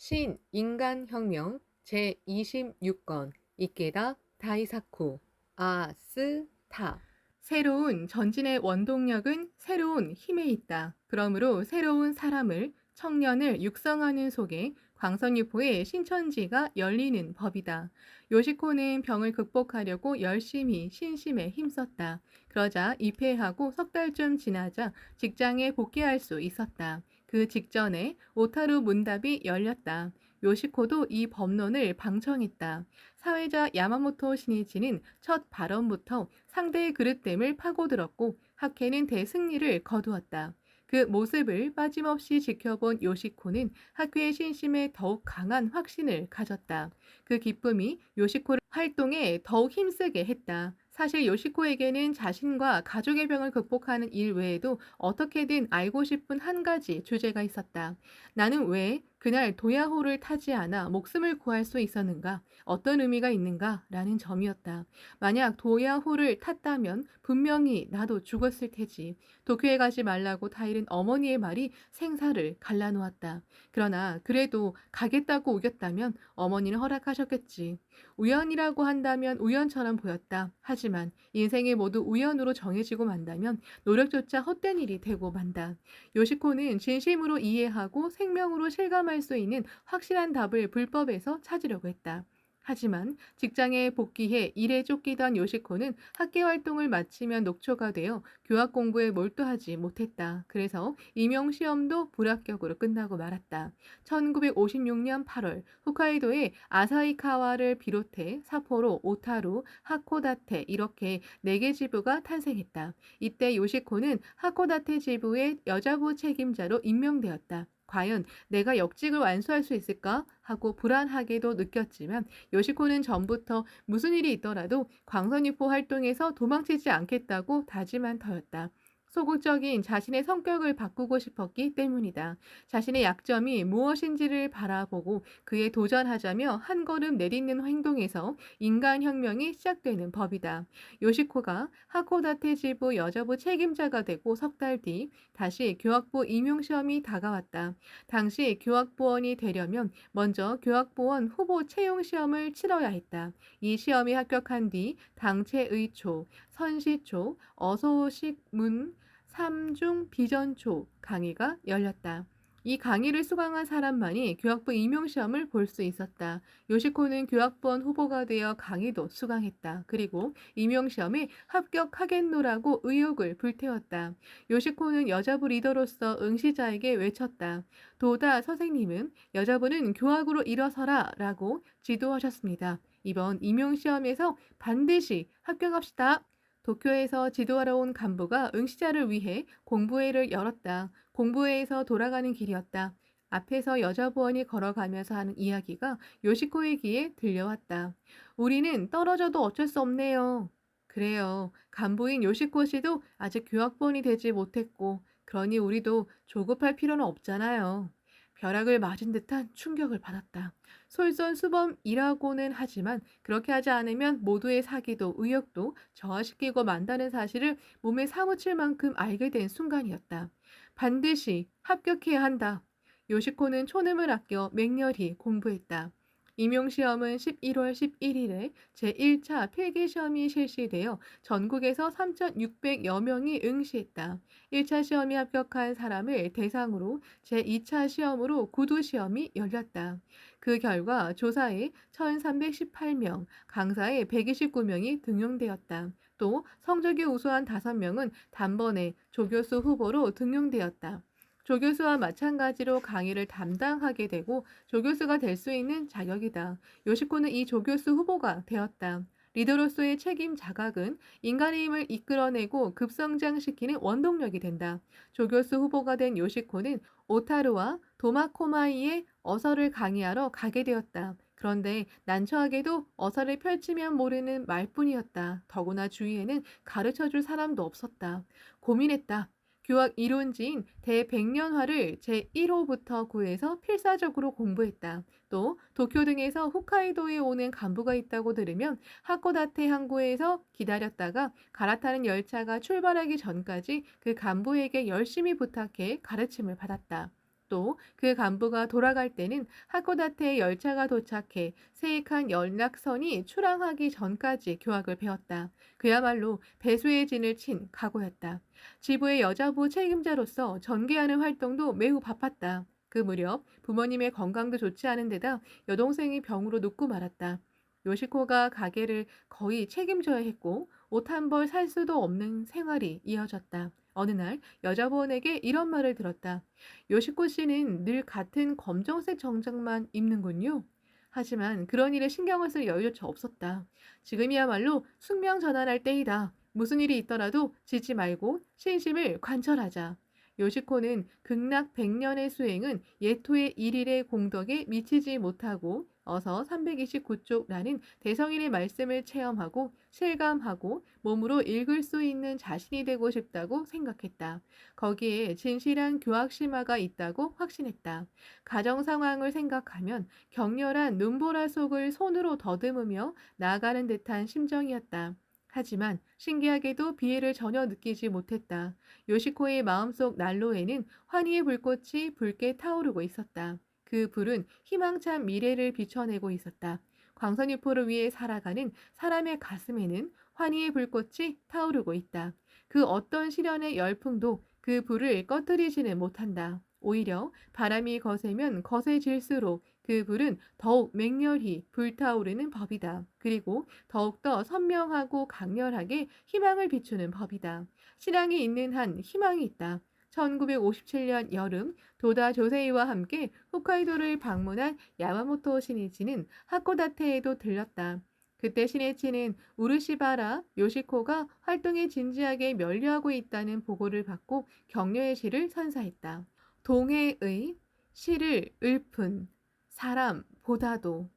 신인간혁명 제26권 이케다 다이사쿠 아스타. 새로운 전진의 원동력은 새로운 힘에 있다. 그러므로 새로운 사람을, 청년을 육성하는 속에 광선유포의 신천지가 열리는 법이다. 요시코는 병을 극복하려고 열심히 신심에 힘썼다. 그러자 입회하고 석 달쯤 지나자 직장에 복귀할 수 있었다. 그 직전에 오타루 문답이 열렸다. 요시코도 이 법론을 방청했다. 사회자 야마모토 신이치는 첫 발언부터 상대의 그릇됨을 파고들었고 학회는 대승리를 거두었다. 그 모습을 빠짐없이 지켜본 요시코는 학회의 신심에 더욱 강한 확신을 가졌다. 그 기쁨이 요시코를 활동에 더욱 힘쓰게 했다. 사실 요시코에게는 자신과 가족의 병을 극복하는 일 외에도 어떻게든 알고 싶은 한 가지 주제가 있었다. 나는 왜 그날 도야호를 타지 않아 목숨을 구할 수 있었는가? 어떤 의미가 있는가? 라는 점이었다. 만약 도야호를 탔다면 분명히 나도 죽었을 테지. 도쿄에 가지 말라고 타일은 어머니의 말이 생사를 갈라놓았다. 그러나 그래도 가겠다고 우겼다면 어머니는 허락하셨겠지. 우연이라고 한다면 우연처럼 보였다. 하지만 인생이 모두 우연으로 정해지고 만다면 노력조차 헛된 일이 되고 만다. 요시코는 진심으로 이해하고 생명으로 실감할 수 있는 확실한 답을 불법에서 찾으려고 했다. 하지만 직장에 복귀해 일에 쫓기던 요시코는 학계 활동을 마치면 녹초가 되어 교학 공부에 몰두하지 못했다. 그래서 임용시험도 불합격으로 끝나고 말았다. 1956년 8월 홋카이도의 아사히카와를 비롯해 삿포로, 오타루, 하코다테 이렇게 4개 지부가 탄생했다. 이때 요시코는 하코다테 지부의 여자부 책임자로 임명되었다. 과연 내가 역직을 완수할 수 있을까? 하고 불안하게도 느꼈지만 요시코는 전부터 무슨 일이 있더라도 광선유포 활동에서 도망치지 않겠다고 다짐한 터였다. 소극적인 자신의 성격을 바꾸고 싶었기 때문이다. 자신의 약점이 무엇인지를 바라보고 그에 도전하자며 한 걸음 내딛는 행동에서 인간혁명이 시작되는 법이다. 요시코가 하코다테 지부 여자부 책임자가 되고 석 달 뒤 다시 교학부 임용시험이 다가왔다. 당시 교학부원이 되려면 먼저 교학부원 후보 채용시험을 치러야 했다. 이 시험에 합격한 뒤 당체의초, 선시초, 어소식문, 삼중 비전초 강의가 열렸다. 이 강의를 수강한 사람만이 교학부 임용시험을 볼 수 있었다. 요시코는 교학부원 후보가 되어 강의도 수강했다. 그리고 임용시험에 합격하겠노라고 의욕을 불태웠다. 요시코는 여자부 리더로서 응시자에게 외쳤다. 도다 선생님은 여자부는 교학으로 일어서라 라고 지도하셨습니다. 이번 임용시험에서 반드시 합격합시다. 도쿄에서 지도하러 온 간부가 응시자를 위해 공부회를 열었다. 공부회에서 돌아가는 길이었다. 앞에서 여자부원이 걸어가면서 하는 이야기가 요시코의 귀에 들려왔다. 우리는 떨어져도 어쩔 수 없네요. 그래요. 간부인 요시코 씨도 아직 교학부원이 되지 못했고, 그러니 우리도 조급할 필요는 없잖아요. 벼락을 맞은 듯한 충격을 받았다. 솔선수범이라고는 하지만 그렇게 하지 않으면 모두의 사기도 의욕도 저하시키고 만다는 사실을 몸에 사무칠 만큼 알게 된 순간이었다. 반드시 합격해야 한다. 요시코는 촌음을 아껴 맹렬히 공부했다. 임용시험은 11월 11일에 제1차 필기시험이 실시되어 전국에서 3,600여 명이 응시했다. 1차 시험에 합격한 사람을 대상으로 제2차 시험으로 구두시험이 열렸다. 그 결과 조사에 1,318명, 강사에 129명이 등용되었다. 또 성적이 우수한 5명은 단번에 조교수 후보로 등용되었다. 조교수와 마찬가지로 강의를 담당하게 되고 조교수가 될 수 있는 자격이다. 요시코는 이 조교수 후보가 되었다. 리더로서의 책임 자각은 인간의 힘을 이끌어내고 급성장시키는 원동력이 된다. 조교수 후보가 된 요시코는 오타루와 도마코마이의 어설을 강의하러 가게 되었다. 그런데 난처하게도 어설을 펼치면 모르는 말뿐이었다. 더구나 주위에는 가르쳐줄 사람도 없었다. 고민했다. 교학 이론지인 대백년화를 제1호부터 9에서 필사적으로 공부했다. 또 도쿄 등에서 홋카이도에 오는 간부가 있다고 들으면 하코다테 항구에서 기다렸다가 갈아타는 열차가 출발하기 전까지 그 간부에게 열심히 부탁해 가르침을 받았다. 또 그 간부가 돌아갈 때는 하코다테에 열차가 도착해 세익한 연락선이 출항하기 전까지 교학을 배웠다. 그야말로 배수의 진을 친 각오였다. 지부의 여자부 책임자로서 전개하는 활동도 매우 바빴다. 그 무렵 부모님의 건강도 좋지 않은 데다 여동생이 병으로 눕고 말았다. 요시코가 가게를 거의 책임져야 했고 옷 한 벌 살 수도 없는 생활이 이어졌다. 어느 날 여자부원에게 이런 말을 들었다. 요시코 씨는 늘 같은 검정색 정장만 입는군요. 하지만 그런 일에 신경을 쓸 여유조차 없었다. 지금이야말로 숙명 전환할 때이다. 무슨 일이 있더라도 지지 말고 신심을 관철하자. 요시코는 극락 100년의 수행은 예토의 1일의 공덕에 미치지 못하고 어서 329쪽라는 대성인의 말씀을 체험하고 실감하고 몸으로 읽을 수 있는 자신이 되고 싶다고 생각했다. 거기에 진실한 교학심화가 있다고 확신했다. 가정 상황을 생각하면 격렬한 눈보라 속을 손으로 더듬으며 나아가는 듯한 심정이었다. 하지만 신기하게도 비애를 전혀 느끼지 못했다. 요시코의 마음속 난로에는 환희의 불꽃이 붉게 타오르고 있었다. 그 불은 희망찬 미래를 비춰내고 있었다. 광선유포를 위해 살아가는 사람의 가슴에는 환희의 불꽃이 타오르고 있다. 그 어떤 시련의 열풍도 그 불을 꺼뜨리지는 못한다. 오히려 바람이 거세면 거세질수록 그 불은 더욱 맹렬히 불타오르는 법이다. 그리고 더욱더 선명하고 강렬하게 희망을 비추는 법이다. 신앙이 있는 한 희망이 있다. 1957년 여름 도다 조세이와 함께 홋카이도를 방문한 야마모토 신이치는 하코다테에도 들렀다. 그때 신이치는 우르시바라 요시코가 활동에 진지하게 면류하고 있다는 보고를 받고 격려의 시를 선사했다. 동해의 시를 읊은 사람보다도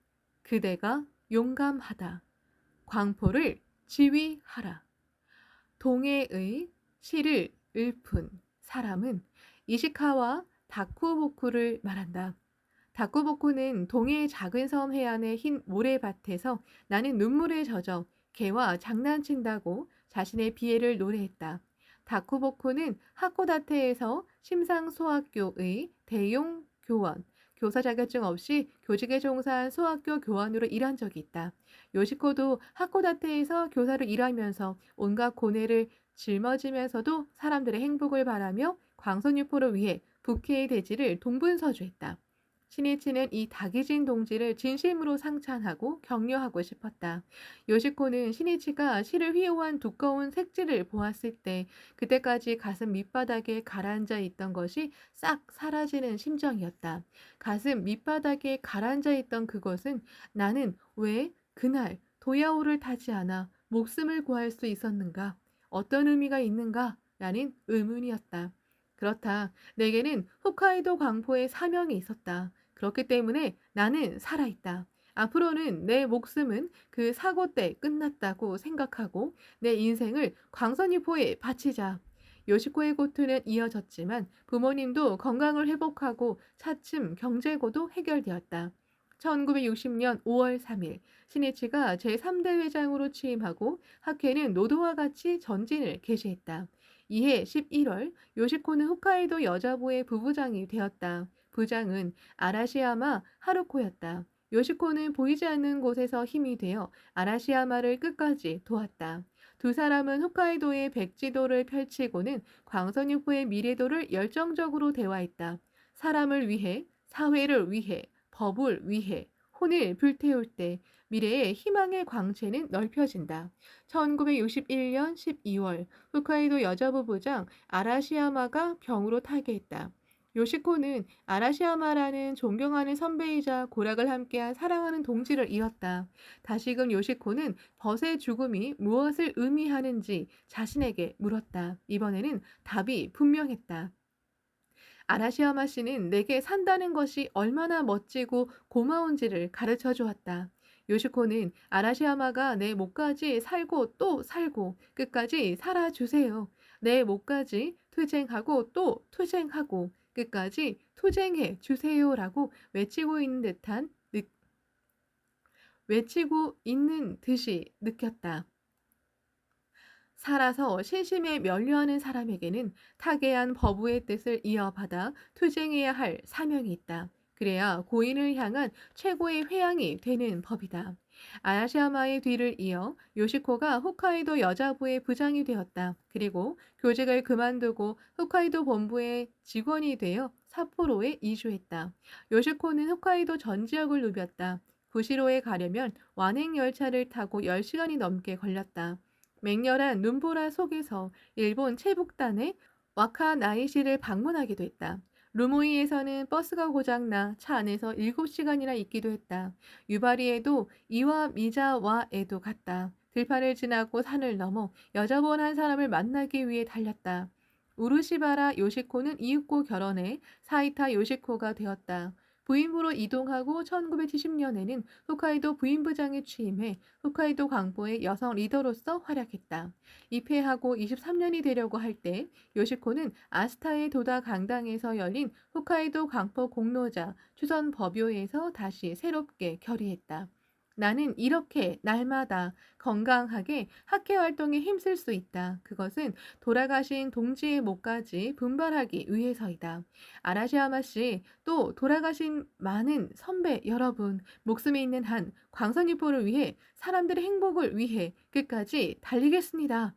그대가 용감하다. 광포를 지휘하라. 동해의 시를 읊은 사람은 이시카와 다쿠보쿠를 말한다. 다쿠보쿠는 동해의 작은 섬 해안의 흰 모래밭에서 나는 눈물에 젖어 개와 장난친다고 자신의 비애를 노래했다. 다쿠보쿠는 하코다테에서 심상소학교의 대용 교원, 교사 자격증 없이 교직에 종사한 소학교 교원으로 일한 적이 있다. 요시코도 하코다테에서 교사로 일하면서 온갖 고뇌를 짊어지면서도 사람들의 행복을 바라며 광선유포를 위해 부캐의 대지를 동분서주했다. 신이치는 이 다기진 동지를 진심으로 상찬하고 격려하고 싶었다. 요시코는 신이치가 시를 휘호한 두꺼운 색지를 보았을 때 그때까지 가슴 밑바닥에 가라앉아 있던 것이 싹 사라지는 심정이었다. 가슴 밑바닥에 가라앉아 있던 그것은 나는 왜 그날 도야오를 타지 않아 목숨을 구할 수 있었는가? 어떤 의미가 있는가? 라는 의문이었다. 그렇다. 내게는 홋카이도 광포의 사명이 있었다. 그렇기 때문에 나는 살아있다. 앞으로는 내 목숨은 그 사고 때 끝났다고 생각하고 내 인생을 광선유포에 바치자. 요시코의 고투는 이어졌지만 부모님도 건강을 회복하고 차츰 경제고도 해결되었다. 1960년 5월 3일 신이치가 제3대 회장으로 취임하고 학회는 노도와 같이 전진을 개시했다. 이해 11월 요시코는 홋카이도 여자부의 부부장이 되었다. 부장은 아라시야마 하루코였다. 요시코는 보이지 않는 곳에서 힘이 되어 아라시야마를 끝까지 도왔다. 두 사람은 홋카이도의 백지도를 펼치고는 광선유포의 미래도를 열정적으로 대화했다. 사람을 위해, 사회를 위해, 법을 위해 혼을 불태울 때 미래의 희망의 광채는 넓혀진다. 1961년 12월 홋카이도 여자부 부장 아라시야마가 병으로 타계했다. 요시코는 아라시야마라는 존경하는 선배이자 고락을 함께한 사랑하는 동지를 잃었다. 다시금 요시코는 벗의 죽음이 무엇을 의미하는지 자신에게 물었다. 이번에는 답이 분명했다. 아라시야마 씨는 내게 산다는 것이 얼마나 멋지고 고마운지를 가르쳐 주었다. 요시코는 아라시야마가 내 목까지 살고 또 살고 끝까지 살아주세요. 내 목까지 투쟁하고 또 투쟁하고 끝까지 투쟁해 주세요라고 외치고 있는 듯이 느꼈다. 살아서 신심에 면류하는 사람에게는 타계한 법우의 뜻을 이어받아 투쟁해야 할 사명이 있다. 그래야 고인을 향한 최고의 회양이 되는 법이다. 아야시야마의 뒤를 이어 요시코가 홋카이도 여자부의 부장이 되었다. 그리고 교직을 그만두고 홋카이도 본부의 직원이 되어 삿포로에 이주했다. 요시코는 홋카이도 전 지역을 누볐다. 구시로에 가려면 완행 열차를 타고 10시간이 넘게 걸렸다. 맹렬한 눈보라 속에서 일본 체북단의 와카나이시를 방문하기도 했다. 루모이에서는 버스가 고장나 차 안에서 7시간이나 있기도 했다. 유바리에도 이와 미자와에도 갔다. 들판을 지나고 산을 넘어 여자분 한 사람을 만나기 위해 달렸다. 우르시바라 요시코는 이윽고 결혼해 사이타 요시코가 되었다. 부인부로 이동하고 1970년에는 홋카이도 부인부장에 취임해 홋카이도 광보의 여성 리더로서 활약했다. 입회하고 23년이 되려고 할 때 요시코는 아스타의 도다 강당에서 열린 홋카이도 광포 공로자 추선 법요에서 다시 새롭게 결의했다. 나는 이렇게 날마다 건강하게 학회 활동에 힘쓸 수 있다. 그것은 돌아가신 동지의 목까지 분발하기 위해서이다. 아라시야마 씨, 또 돌아가신 많은 선배 여러분, 목숨이 있는 한 광선유포를 위해 사람들의 행복을 위해 끝까지 달리겠습니다.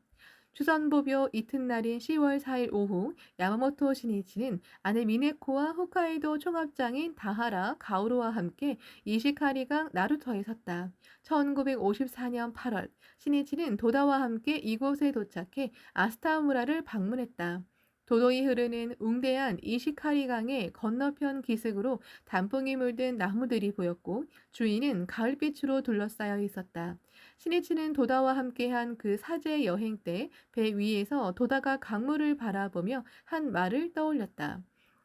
추선보묘 이튿날인 10월 4일 오후 야마모토 신이치는 아내 미네코와 홋카이도 총합장인 다하라 가오로와 함께 이시카리강 나루터에 섰다. 1954년 8월 신이치는 도다와 함께 이곳에 도착해 아스타무라를 방문했다. 도도히 흐르는 웅대한 이시카리강의 건너편 기슭으로 단풍이 물든 나무들이 보였고 주위는 가을빛으로 둘러싸여 있었다. 신이치는 도다와 함께한 그 사제 여행 때 배 위에서 도다가 강물을 바라보며 한 말을 떠올렸다.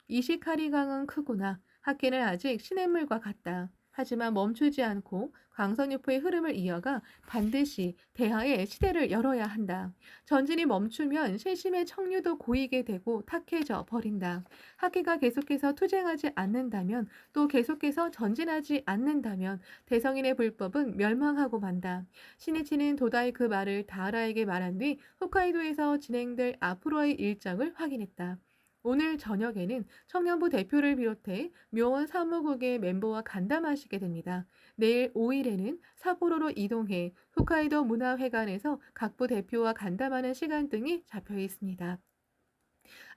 이시카리강은 크구나. 학계는 아직 시냇물과 같다. 하지만 멈추지 않고 광선유포의 흐름을 이어가 반드시 대하의 시대를 열어야 한다. 전진이 멈추면 신심의 청류도 고이게 되고 탁해져 버린다. 학계가 계속해서 투쟁하지 않는다면 또 계속해서 전진하지 않는다면 대성인의 불법은 멸망하고 만다. 신이치는 도다의 그 말을 다하라에게 말한 뒤 홋카이도에서 진행될 앞으로의 일정을 확인했다. 오늘 저녁에는 청년부 대표를 비롯해 묘원 사무국의 멤버와 간담하시게 됩니다. 내일 5일에는 삿포로로 이동해 홋카이도 문화회관에서 각부 대표와 간담하는 시간 등이 잡혀 있습니다.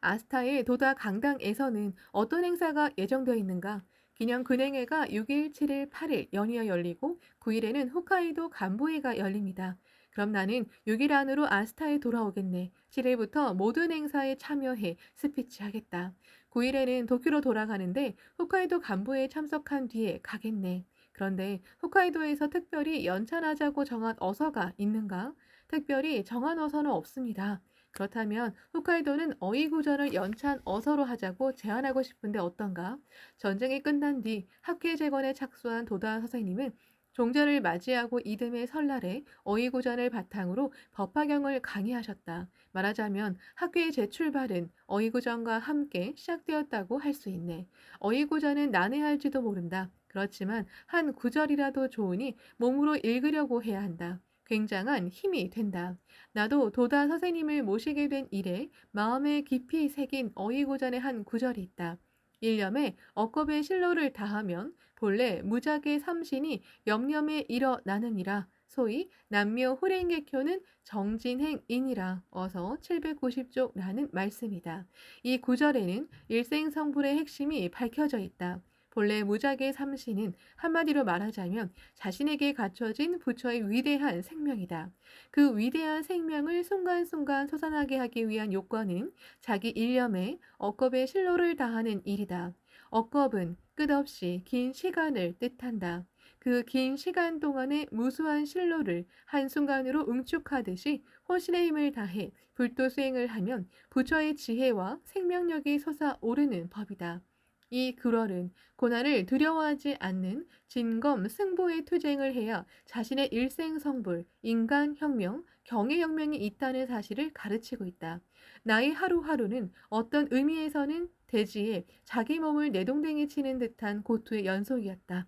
아스타의 도다 강당에서는 어떤 행사가 예정되어 있는가? 기념 근행회가 6일, 7일, 8일 연이어 열리고 9일에는 홋카이도 간부회가 열립니다. 그럼 나는 6일 안으로 아스타에 돌아오겠네. 7일부터 모든 행사에 참여해 스피치 하겠다. 9일에는 도쿄로 돌아가는데 홋카이도 간부회에 참석한 뒤에 가겠네. 그런데 홋카이도에서 특별히 연찬하자고 정한 어서가 있는가? 특별히 정한 어서는 없습니다. 그렇다면 홋카이도는 어이구절을 연찬 어서로 하자고 제안하고 싶은데 어떤가? 전쟁이 끝난 뒤 학회 재건에 착수한 도다 선생님은 종전을 맞이하고 이듬해 설날에 어이구전을 바탕으로 법화경을 강의하셨다. 말하자면 학회의 재출발은 어이구전과 함께 시작되었다고 할 수 있네. 어이구전은 난해할지도 모른다. 그렇지만 한 구절이라도 좋으니 몸으로 읽으려고 해야 한다. 굉장한 힘이 된다. 나도 도다 선생님을 모시게 된 이래 마음에 깊이 새긴 어이고전의 한 구절이 있다. 일념에 억겁의 실로를 다하면 본래 무작의 삼신이 염념에 일어나느니라. 소위 남묘 호랭개교는 정진행이니라. 어서 790쪽라는 말씀이다. 이 구절에는 일생성불의 핵심이 밝혀져 있다. 본래 무작의 삼신은 한마디로 말하자면 자신에게 갖춰진 부처의 위대한 생명이다. 그 위대한 생명을 순간순간 솟아나게 하기 위한 요건은 자기 일념에 억겁의 실로를 다하는 일이다. 억겁은 끝없이 긴 시간을 뜻한다. 그 긴 시간 동안의 무수한 실로를 한순간으로 응축하듯이 혼신의 힘을 다해 불도 수행을 하면 부처의 지혜와 생명력이 솟아오르는 법이다. 이 글월은 고난을 두려워하지 않는 진검 승부의 투쟁을 해야 자신의 일생성불, 인간혁명, 경애혁명이 있다는 사실을 가르치고 있다. 나의 하루하루는 어떤 의미에서는 대지에 자기 몸을 내동댕이 치는 듯한 고투의 연속이었다.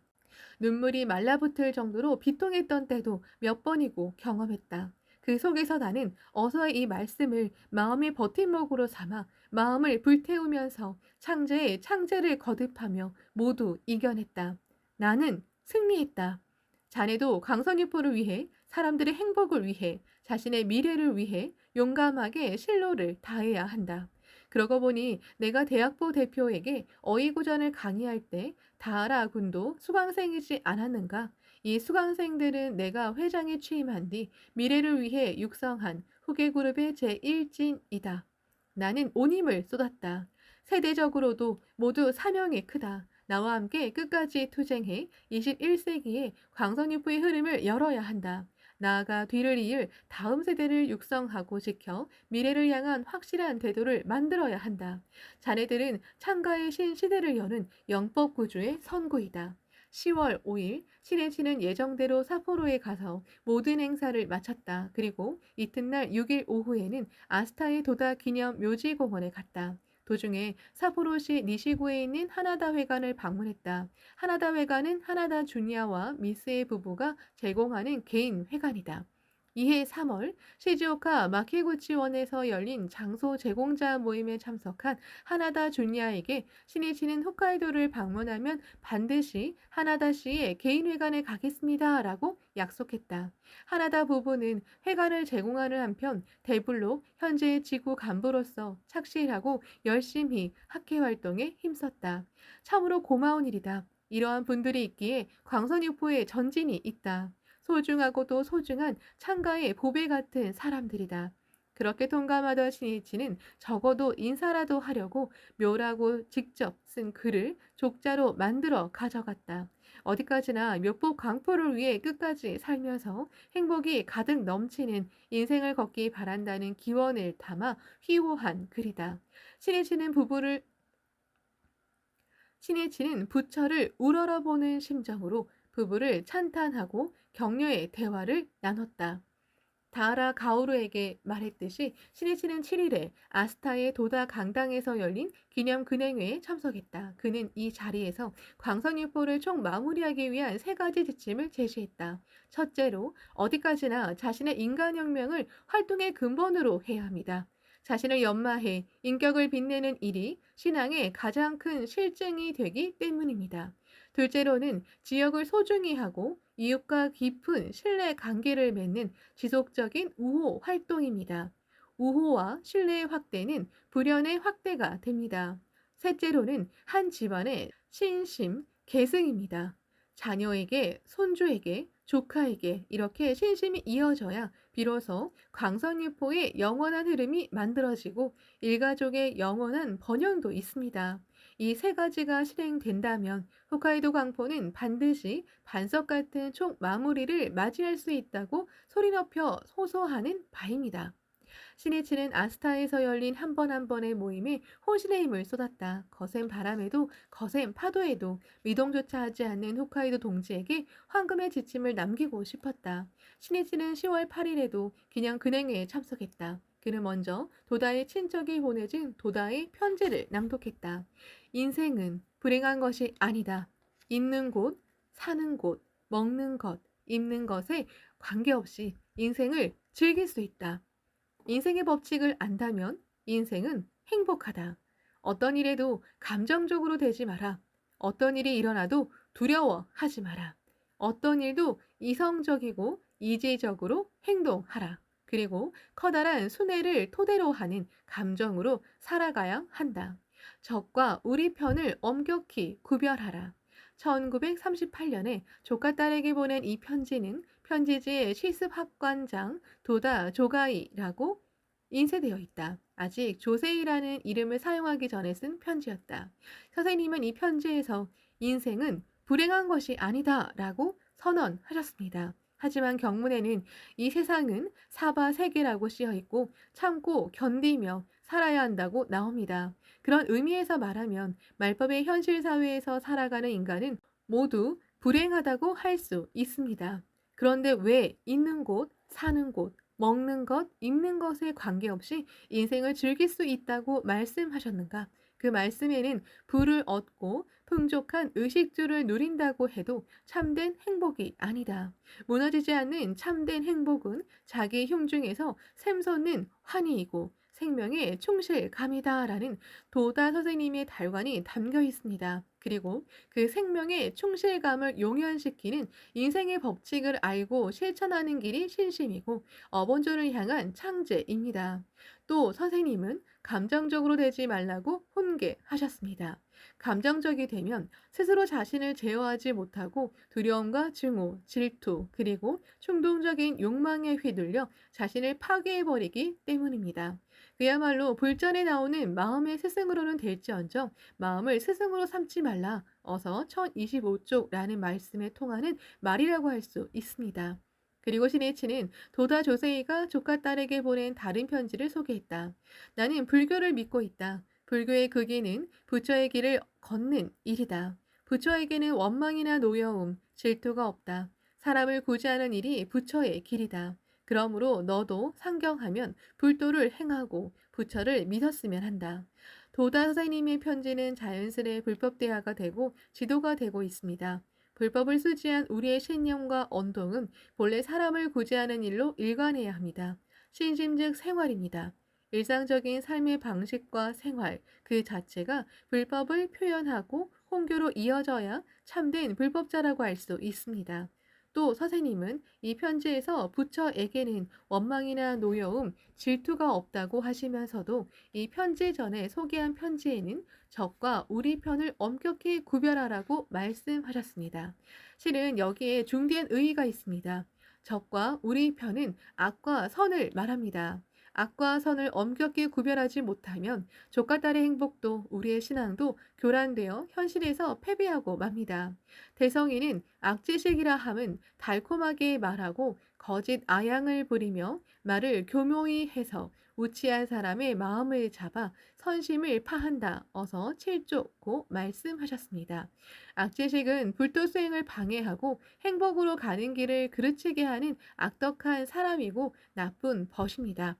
눈물이 말라붙을 정도로 비통했던 때도 몇 번이고 경험했다. 그 속에서 나는 어서 이 말씀을 마음의 버팀목으로 삼아 마음을 불태우면서 창제에 창제를 거듭하며 모두 이겨냈다. 나는 승리했다. 자네도 강선유포를 위해, 사람들의 행복을 위해, 자신의 미래를 위해 용감하게 실로를 다해야 한다. 그러고 보니 내가 대학부 대표에게 어휘구전을 강의할 때 다하라 군도 수강생이지 않았는가? 이 수강생들은 내가 회장에 취임한 뒤 미래를 위해 육성한 후계그룹의 제1진이다. 나는 온 힘을 쏟았다. 세대적으로도 모두 사명이 크다. 나와 함께 끝까지 투쟁해 21세기에 광선유포의 흐름을 열어야 한다. 나아가 뒤를 이을 다음 세대를 육성하고 지켜 미래를 향한 확실한 태도를 만들어야 한다. 자네들은 창가의 신시대를 여는 영법구주의 선구이다. 10월 5일 신해치는 예정대로 사포로에 가서 모든 행사를 마쳤다. 그리고 이튿날 6일 오후에는 아스타의 도다 기념 묘지공원에 갔다. 도중에 사포로시 니시구에 있는 하나다 회관을 방문했다. 하나다 회관은 하나다 주니아와 미스의 부부가 제공하는 개인 회관이다. 이해 3월 시즈오카 마키구치원에서 열린 장소 제공자 모임에 참석한 하나다 주니아에게 신이치는 홋카이도를 방문하면 반드시 하나다 씨의 개인 회관에 가겠습니다. 라고 약속했다. 하나다 부부는 회관을 제공하는 한편 대불로 현재의 지구 간부로서 착실하고 열심히 학회 활동에 힘썼다. 참으로 고마운 일이다. 이러한 분들이 있기에 광선유포에 전진이 있다. 소중하고도 소중한 창가의 보배 같은 사람들이다. 그렇게 통감하던 신이치는 적어도 인사라도 하려고 묘라고 직접 쓴 글을 족자로 만들어 가져갔다. 어디까지나 묘법 강포를 위해 끝까지 살면서 행복이 가득 넘치는 인생을 걷기 바란다는 기원을 담아 휘호한 글이다. 신이치는 부처를 우러러보는 심정으로 부부를 찬탄하고 격려의 대화를 나눴다. 다하라 가오루에게 말했듯이 신이치는 7일에 아스타의 도다 강당에서 열린 기념 근행회에 참석했다. 그는 이 자리에서 광선유포를 총 마무리하기 위한 3가지 지침을 제시했다. 첫째로 어디까지나 자신의 인간혁명을 활동의 근본으로 해야 합니다. 자신을 연마해 인격을 빛내는 일이 신앙의 가장 큰 실증이 되기 때문입니다. 둘째로는 지역을 소중히 하고 이웃과 깊은 신뢰 관계를 맺는 지속적인 우호 활동입니다. 우호와 신뢰의 확대는 불연의 확대가 됩니다. 셋째로는 한 집안의 신심, 계승입니다. 자녀에게, 손주에게, 조카에게 이렇게 신심이 이어져야 비로소 광선유포의 영원한 흐름이 만들어지고 일가족의 영원한 번영도 있습니다. 이 3가지가 실행된다면 홋카이도 광포는 반드시 반석 같은 총 마무리를 맞이할 수 있다고 소리 높여 호소하는 바입니다. 신이치는 아스타에서 열린 한 번 한 번의 모임에 혼신의 힘을 쏟았다. 거센 바람에도 거센 파도에도 미동조차 하지 않는 홋카이도 동지에게 황금의 지침을 남기고 싶었다. 신이치는 10월 8일에도 기념 근행회에 참석했다. 그는 먼저 도다의 친척이 보내준 도다의 편지를 낭독했다. 인생은 불행한 것이 아니다. 있는 곳, 사는 곳, 먹는 것, 입는 것에 관계없이 인생을 즐길 수 있다. 인생의 법칙을 안다면 인생은 행복하다. 어떤 일에도 감정적으로 되지 마라. 어떤 일이 일어나도 두려워하지 마라. 어떤 일도 이성적이고 이지적으로 행동하라. 그리고 커다란 순애를 토대로 하는 감정으로 살아가야 한다. 적과 우리 편을 엄격히 구별하라. 1938년에 조카 딸에게 보낸 이 편지는 편지지의 실습학관장 도다 조가이라고 인쇄되어 있다. 아직 조세이라는 이름을 사용하기 전에 쓴 편지였다. 선생님은 이 편지에서 인생은 불행한 것이 아니다 라고 선언하셨습니다. 하지만 경문에는 이 세상은 사바 세계라고 쓰여 있고 참고 견디며 살아야 한다고 나옵니다. 그런 의미에서 말하면 말법의 현실 사회에서 살아가는 인간은 모두 불행하다고 할 수 있습니다. 그런데 왜 있는 곳, 사는 곳, 먹는 것, 입는 것에 관계없이 인생을 즐길 수 있다고 말씀하셨는가? 그 말씀에는 부를 얻고 풍족한 의식주를 누린다고 해도 참된 행복이 아니다. 무너지지 않는 참된 행복은 자기 흉중에서 샘솟는 환희이고 생명의 충실감이다라는 도다 선생님의 달관이 담겨 있습니다. 그리고 그 생명의 충실감을 용연시키는 인생의 법칙을 알고 실천하는 길이 신심이고 어본존을 향한 창제입니다. 또 선생님은 감정적으로 되지 말라고 훈계하셨습니다. 감정적이 되면 스스로 자신을 제어하지 못하고 두려움과 증오, 질투, 그리고 충동적인 욕망에 휘둘려 자신을 파괴해버리기 때문입니다. 그야말로 불전에 나오는 마음의 스승으로는 될지언정 마음을 스승으로 삼지 말라. 어서 1025쪽라는 말씀에 통하는 말이라고 할 수 있습니다. 그리고 신해치는 도다 조세이가 조카 딸에게 보낸 다른 편지를 소개했다. 나는 불교를 믿고 있다. 불교의 극기는 부처의 길을 걷는 일이다. 부처에게는 원망이나 노여움, 질투가 없다. 사람을 구제하는 일이 부처의 길이다. 그러므로 너도 상경하면 불도를 행하고 부처를 믿었으면 한다. 도다 선생님의 편지는 자연스레 불법대화가 되고 지도가 되고 있습니다. 불법을 수지한 우리의 신념과 언동은 본래 사람을 구제하는 일로 일관해야 합니다. 신심 즉 생활입니다. 일상적인 삶의 방식과 생활 그 자체가 불법을 표현하고 홍교로 이어져야 참된 불법자라고 할 수 있습니다. 또 선생님은 이 편지에서 부처에게는 원망이나 노여움, 질투가 없다고 하시면서도 이 편지 전에 소개한 편지에는 적과 우리 편을 엄격히 구별하라고 말씀하셨습니다. 실은 여기에 중대한 의의가 있습니다. 적과 우리 편은 악과 선을 말합니다. 악과 선을 엄격히 구별하지 못하면 조카 딸의 행복도 우리의 신앙도 교란되어 현실에서 패배하고 맙니다. 대성이는 악지식이라 함은 달콤하게 말하고 거짓 아양을 부리며 말을 교묘히 해서 우치한 사람의 마음을 잡아 선심을 파한다. 어서 7조고 말씀하셨습니다. 악지식은 불도 수행을 방해하고 행복으로 가는 길을 그르치게 하는 악덕한 사람이고 나쁜 벗입니다.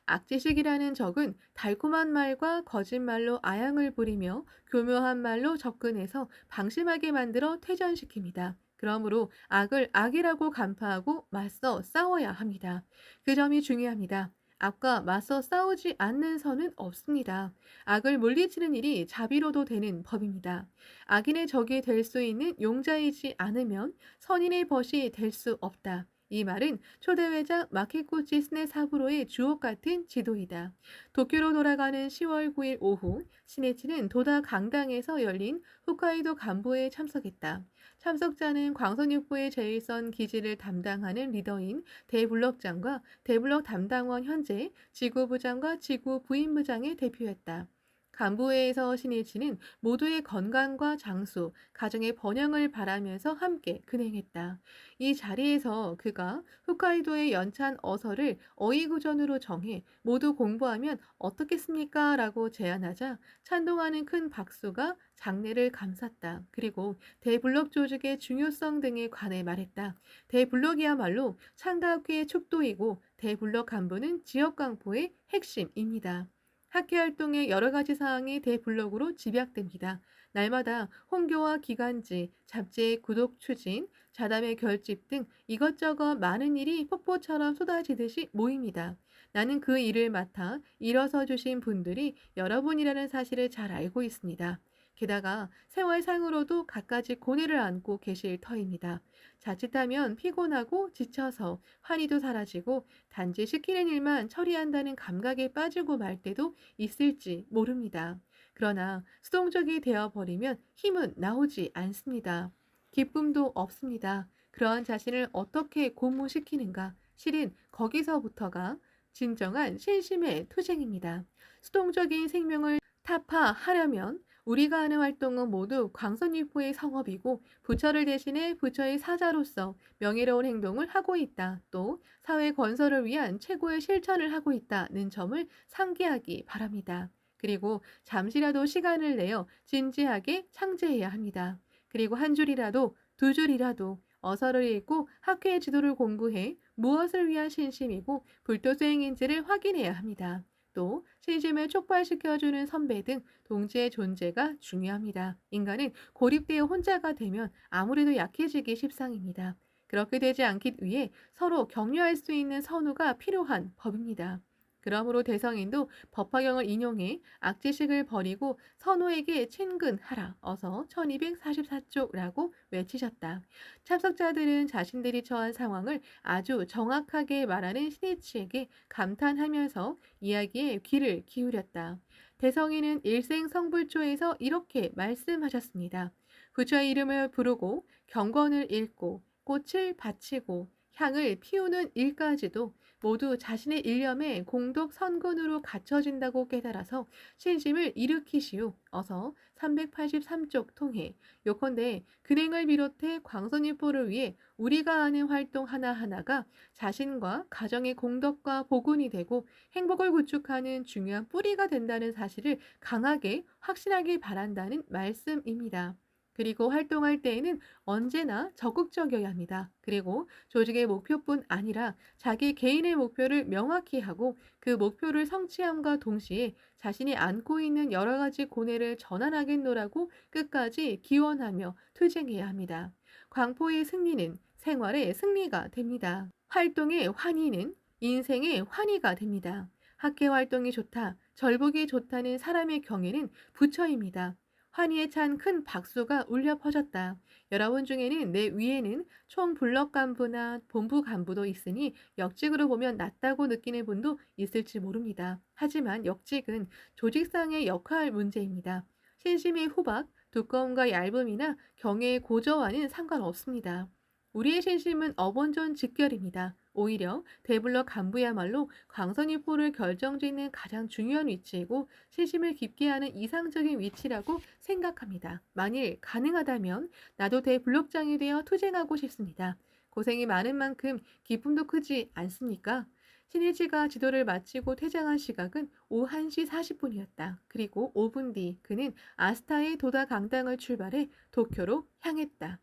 악지식이라는 적은 달콤한 말과 거짓말로 아양을 부리며 교묘한 말로 접근해서 방심하게 만들어 퇴전시킵니다. 그러므로 악을 악이라고 간파하고 맞서 싸워야 합니다. 그 점이 중요합니다. 악과 맞서 싸우지 않는 선은 없습니다. 악을 물리치는 일이 자비로도 되는 법입니다. 악인의 적이 될 수 있는 용자이지 않으면 선인의 벗이 될 수 없다. 이 말은 초대회장 마키쿠치 스네사부로의 주옥 같은 지도이다. 도쿄로 돌아가는 10월 9일 오후 신해치는 도다 강당에서 열린 홋카이도 간부회에 참석했다. 참석자는 광선육부의 제1선 기지를 담당하는 리더인 대블럭장과 대블럭 담당원 현재 지구부장과 지구부인부장의 대표였다. 간부회에서 신해치는 모두의 건강과 장수, 가정의 번영을 바라면서 함께 근행했다. 이 자리에서 그가 홋카이도의 연찬 어서를 어이구전으로 정해 모두 공부하면 어떻겠습니까? 라고 제안하자 찬동하는 큰 박수가 장례를 감쌌다. 그리고 대블록 조직의 중요성 등에 관해 말했다. 대블록이야말로 창가학회의 촉도이고 대블록 간부는 지역 강포의 핵심입니다. 학회 활동의 여러 가지 사항이 대블록으로 집약됩니다. 날마다 홍교와 기간지, 잡지의 구독 추진, 자담의 결집 등 이것저것 많은 일이 폭포처럼 쏟아지듯이 모입니다. 나는 그 일을 맡아 일어서 주신 분들이 여러분이라는 사실을 잘 알고 있습니다. 게다가 생활상으로도 갖가지 고뇌를 안고 계실 터입니다. 자칫하면 피곤하고 지쳐서 환희도 사라지고 단지 시키는 일만 처리한다는 감각에 빠지고 말 때도 있을지 모릅니다. 그러나 수동적이 되어버리면 힘은 나오지 않습니다. 기쁨도 없습니다. 그러한 자신을 어떻게 고무시키는가? 실은 거기서부터가 진정한 신심의 투쟁입니다. 수동적인 생명을 타파하려면 우리가 하는 활동은 모두 광선유포의 성업이고 부처를 대신해 부처의 사자로서 명예로운 행동을 하고 있다. 또 사회 건설을 위한 최고의 실천을 하고 있다는 점을 상기하기 바랍니다. 그리고 잠시라도 시간을 내어 진지하게 창제해야 합니다. 그리고 한 줄이라도 두 줄이라도 어서를 읽고 학회의 지도를 공부해 무엇을 위한 신심이고 불도 수행인지를 확인해야 합니다. 또 신심을 촉발시켜주는 선배 등 동지의 존재가 중요합니다. 인간은 고립되어 혼자가 되면 아무래도 약해지기 십상입니다. 그렇게 되지 않기 위해 서로 격려할 수 있는 선우가 필요한 법입니다. 그러므로 대성인도 법화경을 인용해 악지식을 버리고 선우에게 친근하라. 어서 1244쪽이라고 외치셨다. 참석자들은 자신들이 처한 상황을 아주 정확하게 말하는 신이치에게 감탄하면서 이야기에 귀를 기울였다. 대성이는 일생성불초에서 이렇게 말씀하셨습니다. 부처의 이름을 부르고 경건을 읽고 꽃을 바치고 향을 피우는 일까지도 모두 자신의 일념에 공덕 선근으로 갖춰진다고 깨달아서 신심을 일으키시오. 어서 383쪽 통해 요컨대 근행을 비롯해 광선일포를 위해 우리가 하는 활동 하나하나가 자신과 가정의 공덕과 복운이 되고 행복을 구축하는 중요한 뿌리가 된다는 사실을 강하게 확신하길 바란다는 말씀입니다. 그리고 활동할 때에는 언제나 적극적이어야 합니다. 그리고 조직의 목표뿐 아니라 자기 개인의 목표를 명확히 하고 그 목표를 성취함과 동시에 자신이 안고 있는 여러 가지 고뇌를 전환하겠노라고 끝까지 기원하며 투쟁해야 합니다. 광포의 승리는 생활의 승리가 됩니다. 활동의 환희는 인생의 환희가 됩니다. 학회 활동이 좋다, 절복이 좋다는 사람의 경애는 부처입니다. 환희에 찬 큰 박수가 울려 퍼졌다. 여러분 중에는 내 위에는 총 블럭 간부나 본부 간부도 있으니 역직으로 보면 낫다고 느끼는 분도 있을지 모릅니다. 하지만 역직은 조직상의 역할 문제입니다. 신심의 후박, 두꺼움과 얇음이나 경애의 고저와는 상관없습니다. 우리의 신심은 어본전 직결입니다. 오히려 대블럭 간부야말로 광선일포를 결정짓는 가장 중요한 위치이고 신심을 깊게 하는 이상적인 위치라고 생각합니다. 만일 가능하다면 나도 대블록장이 되어 투쟁하고 싶습니다. 고생이 많은 만큼 기쁨도 크지 않습니까? 신일치가 지도를 마치고 퇴장한 시각은 오후 1시 40분이었다. 그리고 5분 뒤 그는 아스타의 도다 강당을 출발해 도쿄로 향했다.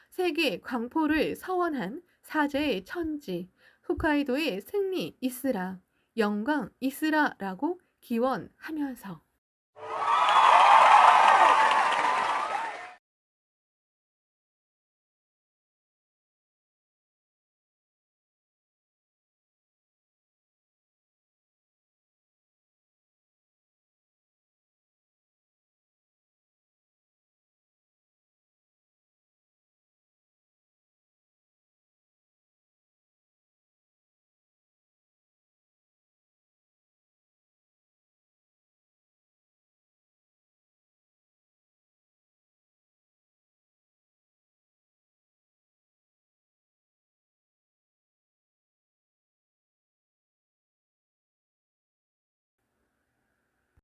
세계 광포를 서원한 사제의 천지, 홋카이도의 승리 있으라, 영광 있으라라고 기원하면서